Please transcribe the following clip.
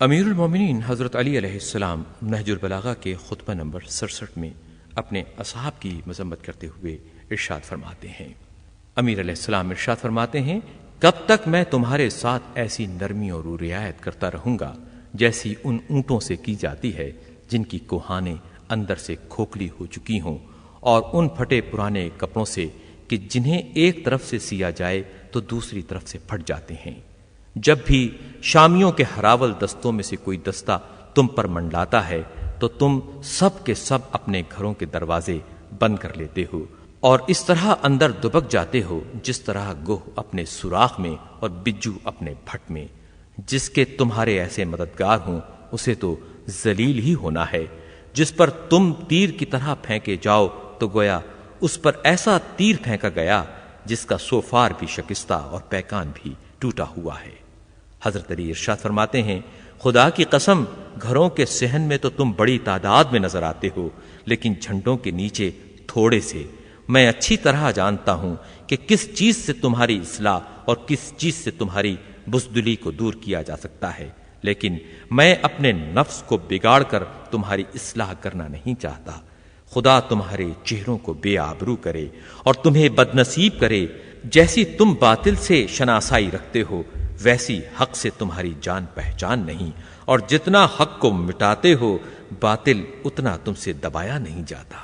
امیر المومنین حضرت علی علیہ السلام نہج البلاغہ کے خطبہ نمبر 67 میں اپنے اصحاب کی مذمت کرتے ہوئے ارشاد فرماتے ہیں۔ امیر علیہ السلام ارشاد فرماتے ہیں، کب تک میں تمہارے ساتھ ایسی نرمی اور رعایت کرتا رہوں گا جیسی ان اونٹوں سے کی جاتی ہے جن کی کوہانیں اندر سے کھوکھلی ہو چکی ہوں، اور ان پھٹے پرانے کپڑوں سے کہ جنہیں ایک طرف سے سیا جائے تو دوسری طرف سے پھٹ جاتے ہیں۔ جب بھی شامیوں کے ہراول دستوں میں سے کوئی دستہ تم پر منڈلاتا ہے تو تم سب کے سب اپنے گھروں کے دروازے بند کر لیتے ہو اور اس طرح اندر دبک جاتے ہو جس طرح گوہ اپنے سوراخ میں اور بجو اپنے بھٹ میں۔ جس کے تمہارے ایسے مددگار ہوں اسے تو ذلیل ہی ہونا ہے۔ جس پر تم تیر کی طرح پھینکے جاؤ تو گویا اس پر ایسا تیر پھینکا گیا جس کا سوفار بھی شکستہ اور پیکان بھی ٹوٹا ہوا ہے۔ حضرت علی ارشاد فرماتے ہیں، خدا کی قسم گھروں کے صحن میں تو تم بڑی تعداد میں نظر آتے ہو، لیکن جھنڈوں کے نیچے تھوڑے سے۔ میں اچھی طرح جانتا ہوں کہ کس چیز سے تمہاری اصلاح اور کس چیز سے تمہاری بزدلی کو دور کیا جا سکتا ہے، لیکن میں اپنے نفس کو بگاڑ کر تمہاری اصلاح کرنا نہیں چاہتا۔ خدا تمہارے چہروں کو بے آبرو کرے اور تمہیں بدنصیب کرے۔ جیسی تم باطل سے شناسائی رکھتے ہو ویسی حق سے تمہاری جان پہچان نہیں، اور جتنا حق کو مٹاتے ہو باطل اتنا تم سے دبایا نہیں جاتا۔